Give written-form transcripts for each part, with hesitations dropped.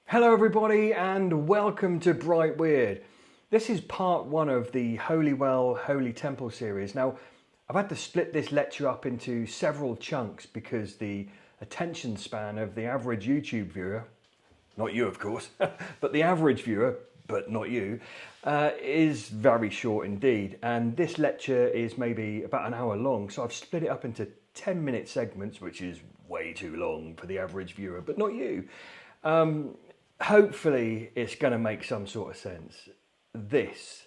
Hello everybody and welcome to Bright Weird. This is part one of the Holy Well, Holy Temple series. Now, I've had to split this lecture up into several chunks because the attention span of the average YouTube viewer, not you of course, but the average viewer, but not you, is very short indeed. And this lecture is maybe about an hour long, so I've split it up into 10-minute segments, which is way too long for the average viewer, but not you. Hopefully it's going to make some sort of sense. This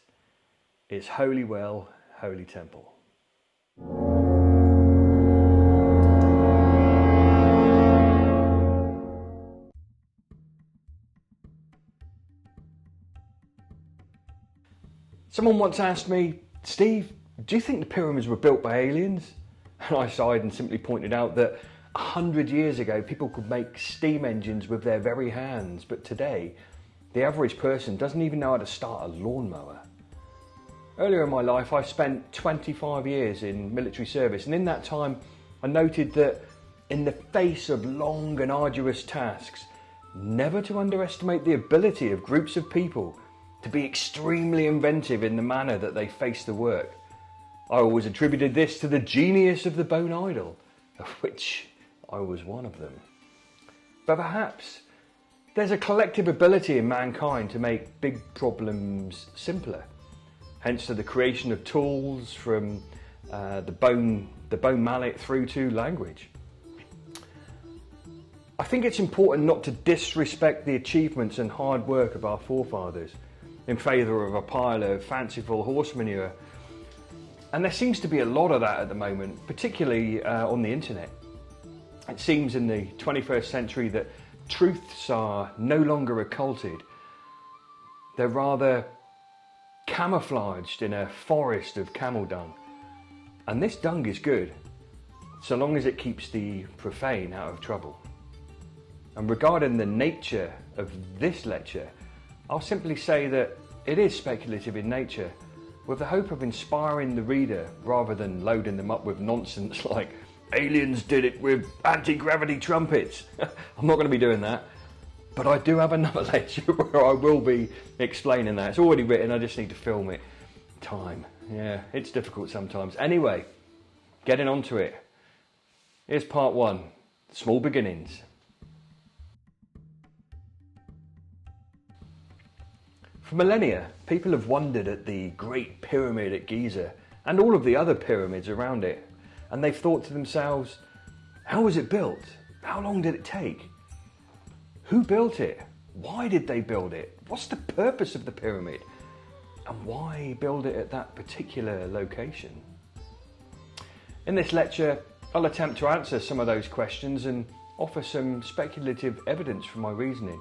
is Holy Well, Holy Temple. Someone once asked me, Steve, do you think the pyramids were built by aliens? And I sighed and simply pointed out that 100 years ago, people could make steam engines with their very hands, but today, the average person doesn't even know how to start a lawnmower. Earlier in my life, I spent 25 years in military service, and in that time, I noted that in the face of long and arduous tasks, never to underestimate the ability of groups of people to be extremely inventive in the manner that they face the work. I always attributed this to the genius of the bone idol, of which I was one of them. But perhaps there's a collective ability in mankind to make big problems simpler. Hence to the creation of tools from the bone mallet through to language. I think it's important not to disrespect the achievements and hard work of our forefathers in favour of a pile of fanciful horse manure. And there seems to be a lot of that at the moment, particularly on the internet. It seems in the 21st century that truths are no longer occulted. They're rather camouflaged in a forest of camel dung. And this dung is good, so long as it keeps the profane out of trouble. And regarding the nature of this lecture, I'll simply say that it is speculative in nature, with the hope of inspiring the reader rather than loading them up with nonsense like aliens did it with anti-gravity trumpets. I'm not going to be doing that, but I do have another lecture where I will be explaining that. It's already written, I just need to film it. Time. Yeah, it's difficult sometimes. Anyway, getting on to it. Here's part one, small beginnings. For millennia, people have wondered at the Great Pyramid at Giza and all of the other pyramids around it. And they've thought to themselves, how was it built? How long did it take? Who built it? Why did they build it? What's the purpose of the pyramid? And why build it at that particular location? In this lecture, I'll attempt to answer some of those questions and offer some speculative evidence for my reasoning.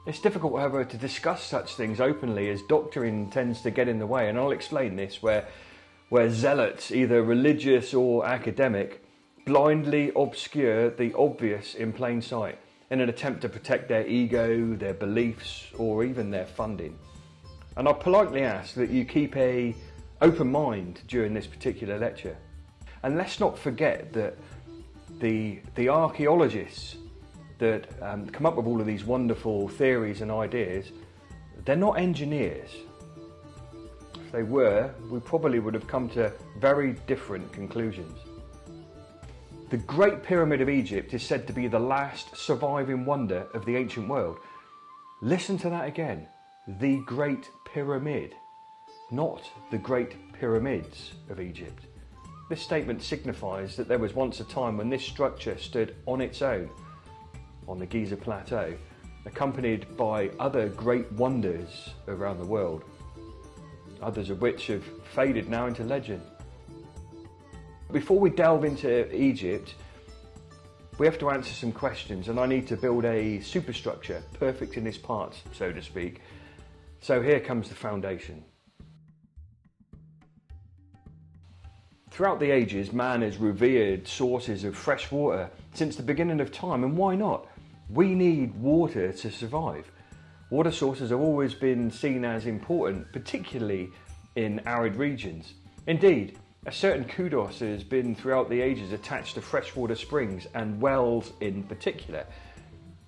It's difficult, however, to discuss such things openly as doctrine tends to get in the way, and I'll explain this where zealots, either religious or academic, blindly obscure the obvious in plain sight in an attempt to protect their ego, their beliefs, or even their funding. And I politely ask that you keep an open mind during this particular lecture. And let's not forget that the archaeologists that come up with all of these wonderful theories and ideas, they're not engineers. If they were, we probably would have come to very different conclusions. The Great Pyramid of Egypt is said to be the last surviving wonder of the ancient world. Listen to that again. The Great Pyramid, not the Great Pyramids of Egypt. This statement signifies that there was once a time when this structure stood on its own on the Giza Plateau, accompanied by other great wonders around the world, others of which have faded now into legend. Before we delve into Egypt, we have to answer some questions, and I need to build a superstructure perfect in its parts, so to speak. So here comes the foundation. Throughout the ages, man has revered sources of fresh water since the beginning of time, and why not? We need water to survive. Water sources have always been seen as important, particularly in arid regions. Indeed, a certain kudos has been throughout the ages attached to freshwater springs and wells in particular.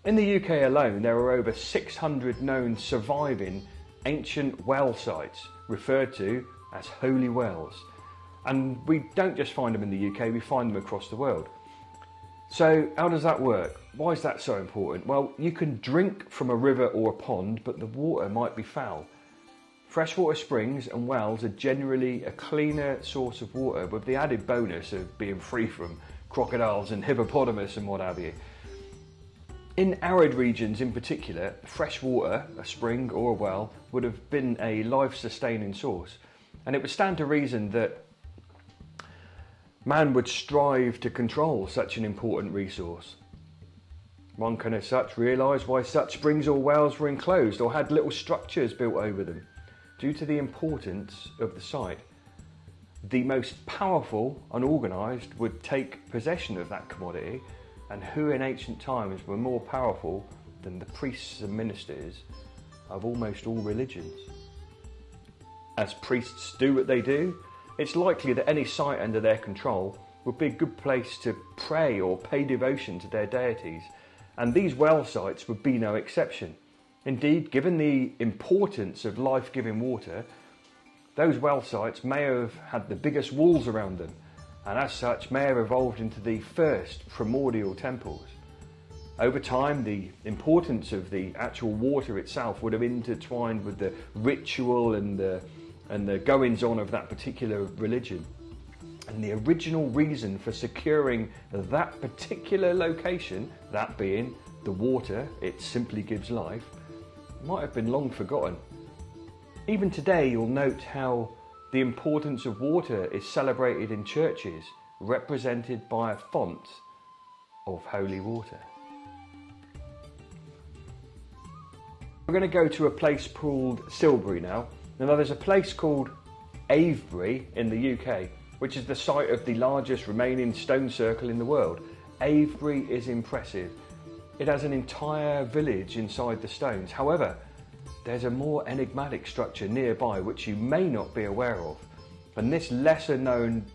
In the UK alone, there are over 600 known surviving ancient well sites, referred to as holy wells. And we don't just find them in the UK, we find them across the world. So how does that work? Why is that so important? Well, you can drink from a river or a pond, but the water might be foul. Freshwater springs and wells are generally a cleaner source of water, with the added bonus of being free from crocodiles and hippopotamus and what have you. In arid regions in particular, fresh water, a spring or a well, would have been a life-sustaining source. And it would stand to reason that man would strive to control such an important resource. One can as such realise why such springs or wells were enclosed or had little structures built over them, due to the importance of the site. The most powerful, unorganised, would take possession of that commodity, and who in ancient times were more powerful than the priests and ministers of almost all religions? As priests do what they do, it's likely that any site under their control would be a good place to pray or pay devotion to their deities, and these well sites would be no exception. Indeed, given the importance of life-giving water, those well sites may have had the biggest walls around them, and as such may have evolved into the first primordial temples. Over time, the importance of the actual water itself would have intertwined with the ritual and the goings-on of that particular religion. And the original reason for securing that particular location, that being the water, it simply gives life, might have been long forgotten. Even today, you'll note how the importance of water is celebrated in churches, represented by a font of holy water. We're going to go to a place called Silbury now. Now there's a place called Avebury in the UK, which is the site of the largest remaining stone circle in the world. Avebury is impressive. It has an entire village inside the stones. However, there's a more enigmatic structure nearby which you may not be aware of. And this lesser known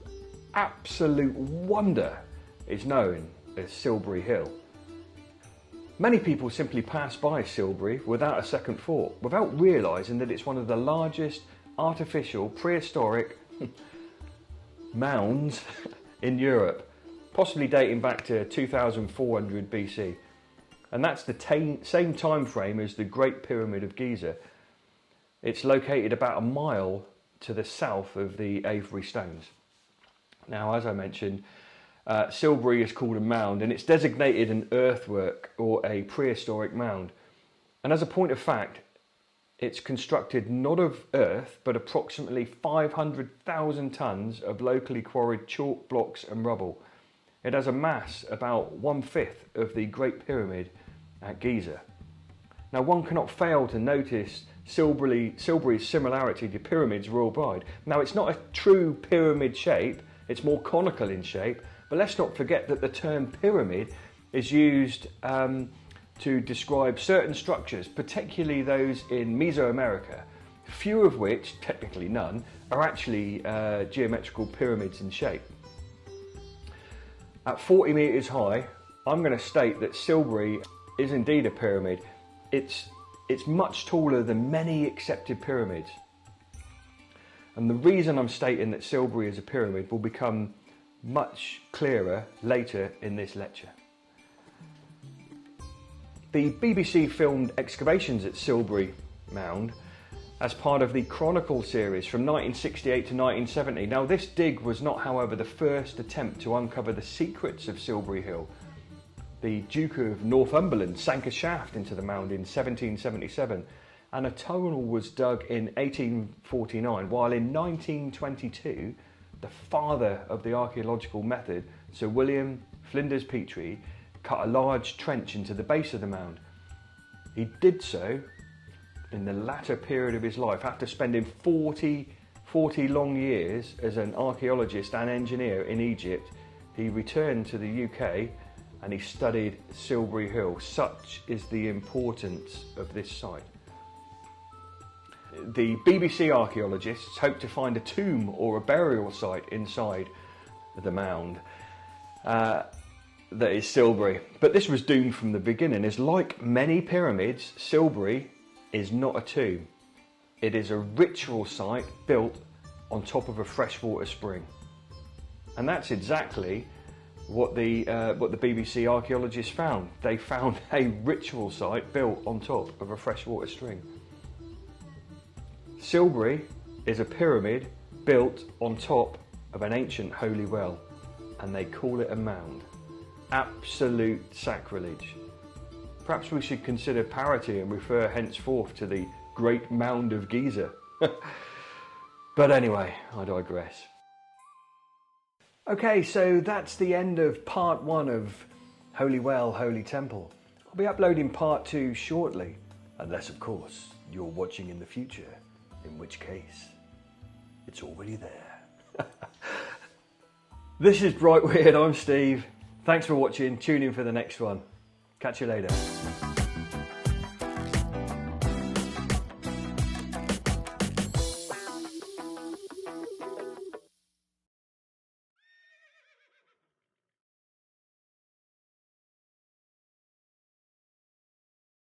absolute wonder is known as Silbury Hill. Many people simply pass by Silbury without a second thought, without realising that it's one of the largest artificial prehistoric mounds in Europe, possibly dating back to 2400 BC. And that's the same time frame as the Great Pyramid of Giza. It's located about a mile to the south of the Avebury Stones. Now, as I mentioned, Silbury is called a mound, and it's designated an earthwork or a prehistoric mound. And as a point of fact, it's constructed not of earth, but approximately 500,000 tonnes of locally quarried chalk blocks and rubble. It has a mass about 1/5 of the Great Pyramid at Giza. Now, one cannot fail to notice Silbury's similarity to pyramids worldwide. Now, it's not a true pyramid shape, it's more conical in shape, but let's not forget that the term pyramid is used to describe certain structures, particularly those in Mesoamerica, few of which, technically none, are actually geometrical pyramids in shape. At 40 metres high, I'm going to state that Silbury is indeed a pyramid. It's much taller than many accepted pyramids. And the reason I'm stating that Silbury is a pyramid will become much clearer later in this lecture. The BBC filmed excavations at Silbury Mound as part of the Chronicle series from 1968 to 1970. Now, this dig was not, however, the first attempt to uncover the secrets of Silbury Hill. The Duke of Northumberland sank a shaft into the mound in 1777, and a tunnel was dug in 1849, while in 1922, the father of the archaeological method, Sir William Flinders Petrie, cut a large trench into the base of the mound. He did so in the latter period of his life, after spending 40 long years as an archaeologist and engineer in Egypt. He returned to the UK and he studied Silbury Hill. Such is the importance of this site. The BBC archaeologists hope to find a tomb or a burial site inside the mound. that is Silbury. But this was doomed from the beginning. It's like many pyramids, Silbury is not a tomb. It is a ritual site built on top of a freshwater spring. And that's exactly what the BBC archaeologists found. They found a ritual site built on top of a freshwater spring. Silbury is a pyramid built on top of an ancient holy well, and they call it a mound. Absolute sacrilege. Perhaps we should consider parity and refer henceforth to the Great Mound of Giza. But anyway, I digress. Okay, so that's the end of part 1 of Holy Well, Holy Temple. I'll be uploading part 2 shortly, unless of course you're watching in the future, in which case it's already there. This is Bright Weird, I'm Steve. Thanks for watching, tune in for the next one. Catch you later.